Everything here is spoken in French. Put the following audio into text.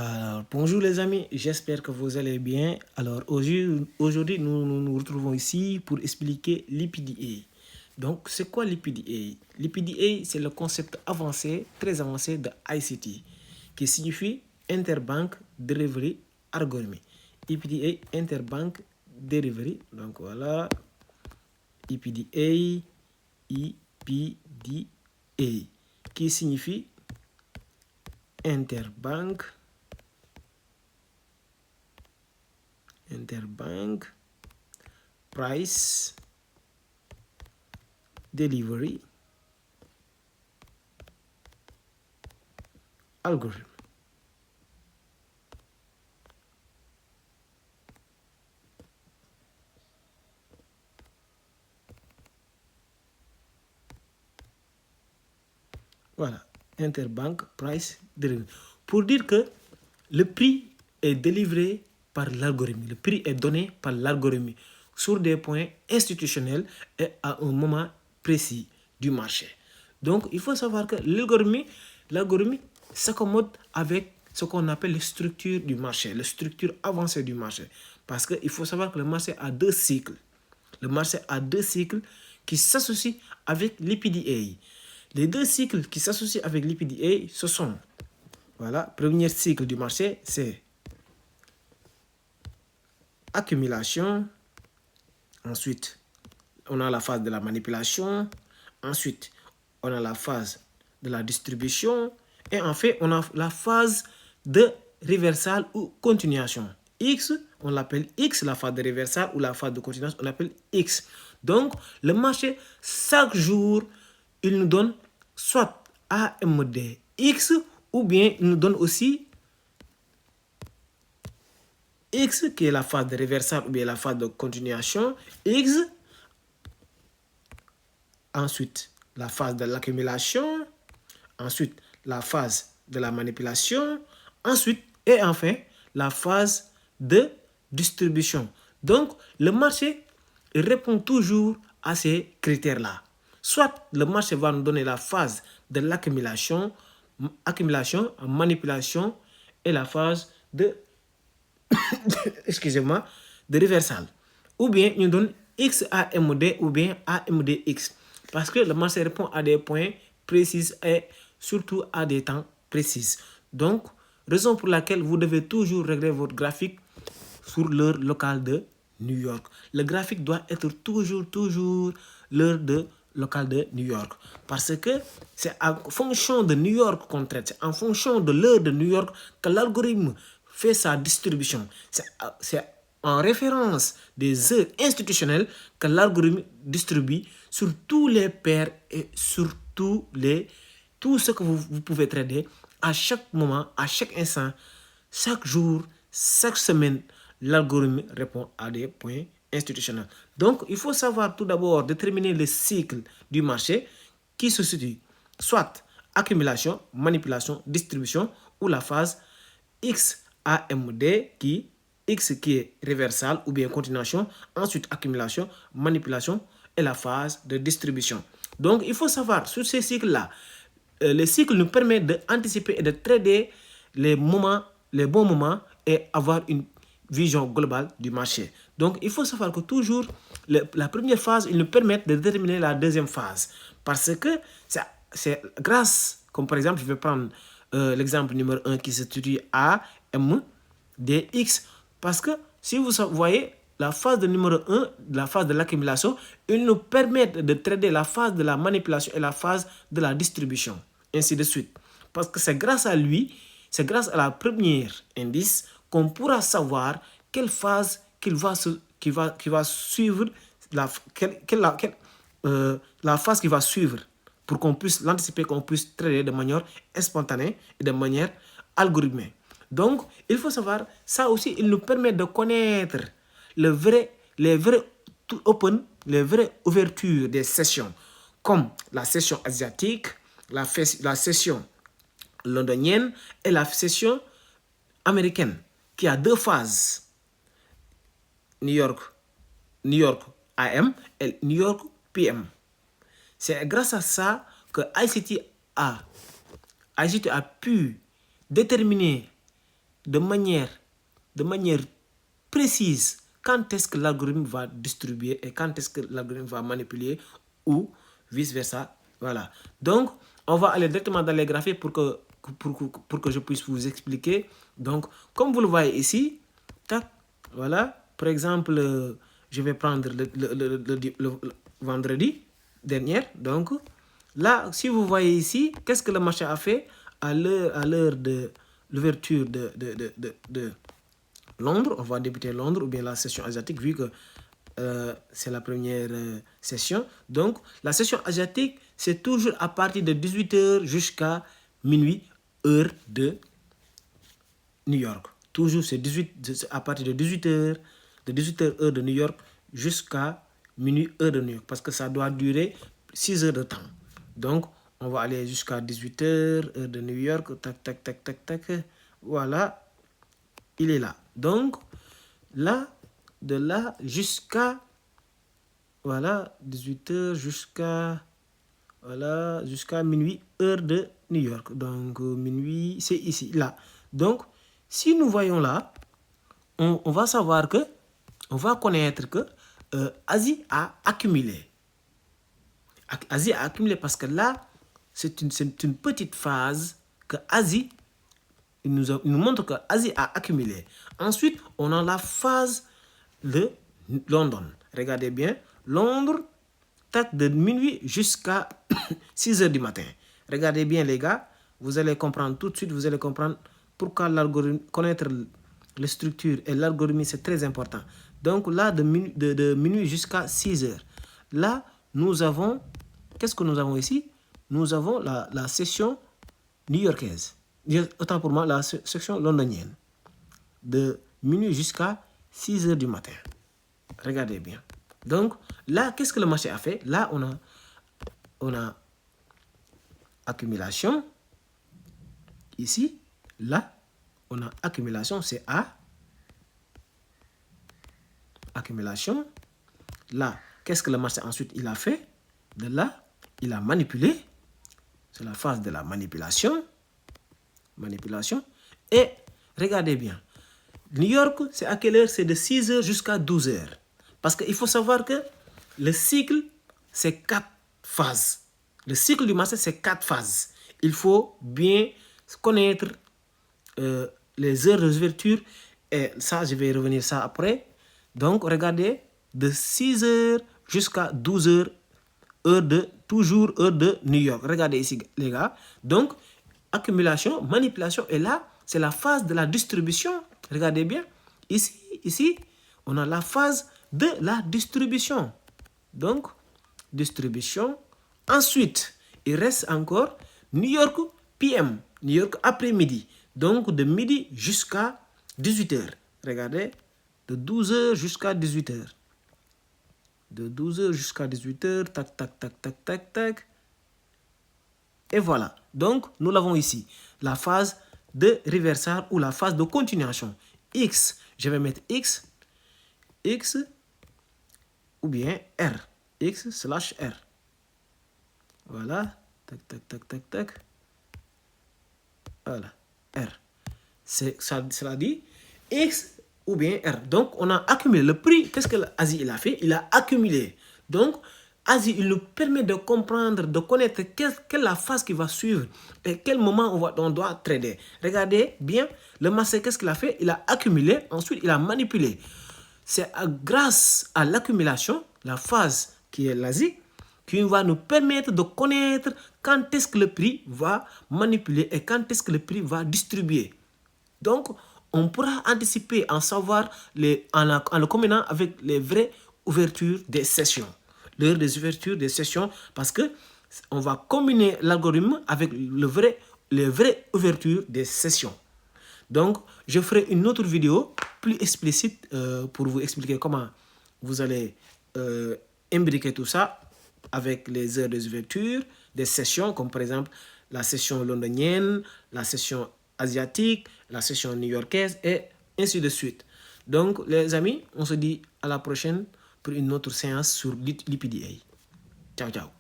Alors, bonjour les amis, j'espère que vous allez bien. Alors aujourd'hui, nous retrouvons ici pour expliquer l'EPDA. Donc, c'est quoi l'EPDA? L'EPDA, c'est le concept avancé, très avancé de ICT, qui signifie Interbank Delivery Algorithm. EPDA, Interbank Delivery. Donc voilà, EPDA, EPDA, qui signifie Interbank Price Delivery Algorithm. Voilà, Interbank Price Delivery. Pour dire que le prix est délivré par l'algorithme. Le prix est donné par l'algorithme sur des points institutionnels et à un moment précis du marché. Donc, il faut savoir que l'algorithme s'accommode avec ce qu'on appelle les structures du marché, les structures avancées du marché. Parce qu'il faut savoir que le marché a deux cycles. Le marché a deux cycles qui s'associent avec l'EPDA. Les deux cycles qui s'associent avec l'EPDA, ce sont, voilà, premier cycle du marché, c'est accumulation. Ensuite, on a la phase de la manipulation. Ensuite, on a la phase de la distribution. Et en fait, on a la phase de reversal ou continuation. X, on l'appelle X, la phase de reversal ou la phase de continuation, on l'appelle X. Donc, le marché, chaque jour, il nous donne soit AMD X ou bien il nous donne aussi X qui est la phase de reversal ou bien la phase de continuation, X, ensuite la phase de l'accumulation, ensuite la phase de la manipulation, ensuite et enfin la phase de distribution. Donc le marché répond toujours à ces critères-là. Soit le marché va nous donner la phase de l'accumulation, manipulation et la phase de excusez-moi, de reversal. Ou bien il nous donne XAMD ou bien AMDX. Parce que le marché répond à des points précis et surtout à des temps précis. Donc, raison pour laquelle vous devez toujours régler votre graphique sur l'heure locale de New York. Le graphique doit être toujours l'heure locale de New York. Parce que c'est en fonction de New York qu'on traite. C'est en fonction de l'heure de New York que l'algorithme fait sa distribution. C'est en référence des heures institutionnelles que l'algorithme distribue sur tous les paires et sur tout ce que vous pouvez trader à chaque moment, à chaque instant, chaque jour, chaque semaine. L'algorithme répond à des points institutionnels. Donc, il faut savoir tout d'abord déterminer le cycle du marché qui se situe soit accumulation, manipulation, distribution ou la phase XAMD X qui est reversal ou bien continuation, ensuite accumulation, manipulation et la phase de distribution. Donc, il faut savoir sur ces cycles-là, les cycles nous permettent d'anticiper et de trader les bons moments et avoir une vision globale du marché. Donc, il faut savoir que toujours, la première phase, ils nous permettent de déterminer la deuxième phase. Parce que c'est grâce, comme par exemple, je vais prendre l'exemple numéro 1 qui se situe à MDX. Parce que si vous voyez, la phase de numéro 1, la phase de l'accumulation, ils nous permettent de trader la phase de la manipulation et la phase de la distribution. Ainsi de suite. Parce que c'est grâce à lui, c'est grâce à la première indice qu'on pourra savoir quelle phase qu'il va suivre, la phase qu'il va suivre pour qu'on puisse l'anticiper, qu'on puisse trader de manière spontanée et de manière algorithmique. Donc, il faut savoir, ça aussi, il nous permet de connaître les vraies ouvertures des sessions, comme la session asiatique, la session londonienne et la session américaine, qui a deux phases, New York AM et New York PM. C'est grâce à ça que ICT a pu déterminer de manière précise quand est-ce que l'algorithme va distribuer et quand est-ce que l'algorithme va manipuler ou vice-versa. Voilà. Donc, on va aller directement dans les graphiques pour que je puisse vous expliquer. Donc, comme vous le voyez ici, tac, voilà. Par exemple, je vais prendre le vendredi dernier. Donc, là, si vous voyez ici, qu'est-ce que le marché a fait à l'heure de l'ouverture de Londres? On va débuter Londres ou bien la session asiatique vu que c'est la première session. Donc, la session asiatique, c'est toujours à partir de 18h jusqu'à minuit, heure de New York. Toujours, c'est à partir de 18h, heure de New York, jusqu'à minuit, heure de New York. Parce que ça doit durer 6 heures de temps. Donc, on va aller jusqu'à 18h, heure de New York. Tac, tac, tac, tac, tac. Voilà. Il est là. Donc, là, de là jusqu'à, voilà, 18h jusqu'à, voilà, jusqu'à minuit, heure de New York. Donc, minuit, c'est ici, là. Donc, si nous voyons là, on va savoir que, on va connaître que Asie a accumulé. Asie a accumulé parce que là, c'est une petite phase que Asie, il nous montre que Asie a accumulé. Ensuite, on a la phase de London. Regardez bien, Londres, tac, de minuit jusqu'à 6 heures du matin. Regardez bien les gars, vous allez comprendre tout de suite, vous allez comprendre pourquoi l'algorithme, connaître les structures et l'algorithme, c'est très important. Donc là, de minuit jusqu'à 6 heures. Là, nous avons, qu'est-ce que nous avons ici? Nous avons la session new-yorkaise. Autant pour moi, la section londonienne. De minuit jusqu'à 6 heures du matin. Regardez bien. Donc, là, qu'est-ce que le marché a fait? Là, on a accumulation. Ici, là, on a accumulation, c'est A. Accumulation. Là, qu'est-ce que le marché ensuite il a fait? De là, il a manipulé. C'est la phase de la manipulation. Manipulation. Et regardez bien. New York, c'est à quelle heure? C'est de 6 heures jusqu'à 12 heures. Parce qu'il faut savoir que le cycle, c'est 4 phases. Le cycle du marché, c'est 4 phases. Il faut bien connaître les heures d'ouverture. Et ça, je vais revenir ça après. Donc, regardez, de 6 heures jusqu'à 12 heures, toujours heure de New York. Regardez ici, les gars. Donc, accumulation, manipulation. Et là, c'est la phase de la distribution. Regardez bien. Ici, on a la phase de la distribution. Donc, distribution. Ensuite, il reste encore New York PM. New York après-midi. Donc, de midi jusqu'à 18h. Regardez, de 12h jusqu'à 18h. De 12h jusqu'à 18h. Tac, tac, tac, tac, tac, tac. Et voilà. Donc, nous l'avons ici. La phase de reversal ou la phase de continuation. X, je vais mettre X ou bien R. X/R. Voilà. Tac, tac, tac, tac, tac. Voilà. R. Cela dit X ou bien R. Donc, on a accumulé le prix. Qu'est-ce que l'Asie il a fait? Il a accumulé. Donc, Asie, il nous permet de comprendre, de connaître quelle est la phase qui va suivre et quel moment on doit trader. Regardez bien, le marché, qu'est-ce qu'il a fait? Il a accumulé, ensuite il a manipulé. C'est grâce à l'accumulation, la phase qui est l'Asie, qui va nous permettre de connaître quand est-ce que le prix va manipuler et quand est-ce que le prix va distribuer. Donc, on pourra anticiper, en savoir, en le combinant avec les vraies ouvertures des sessions. L'heure des ouvertures des sessions, parce que on va combiner l'algorithme avec les vraies ouvertures des sessions. Donc, je ferai une autre vidéo plus explicite pour vous expliquer comment vous allez imbriquer tout ça avec les heures des ouvertures des sessions, comme par exemple la session londonienne, la session asiatique, la session new-yorkaise et ainsi de suite. Donc, les amis, on se dit à la prochaine pour une autre séance sur l'IPDA. Ciao, ciao.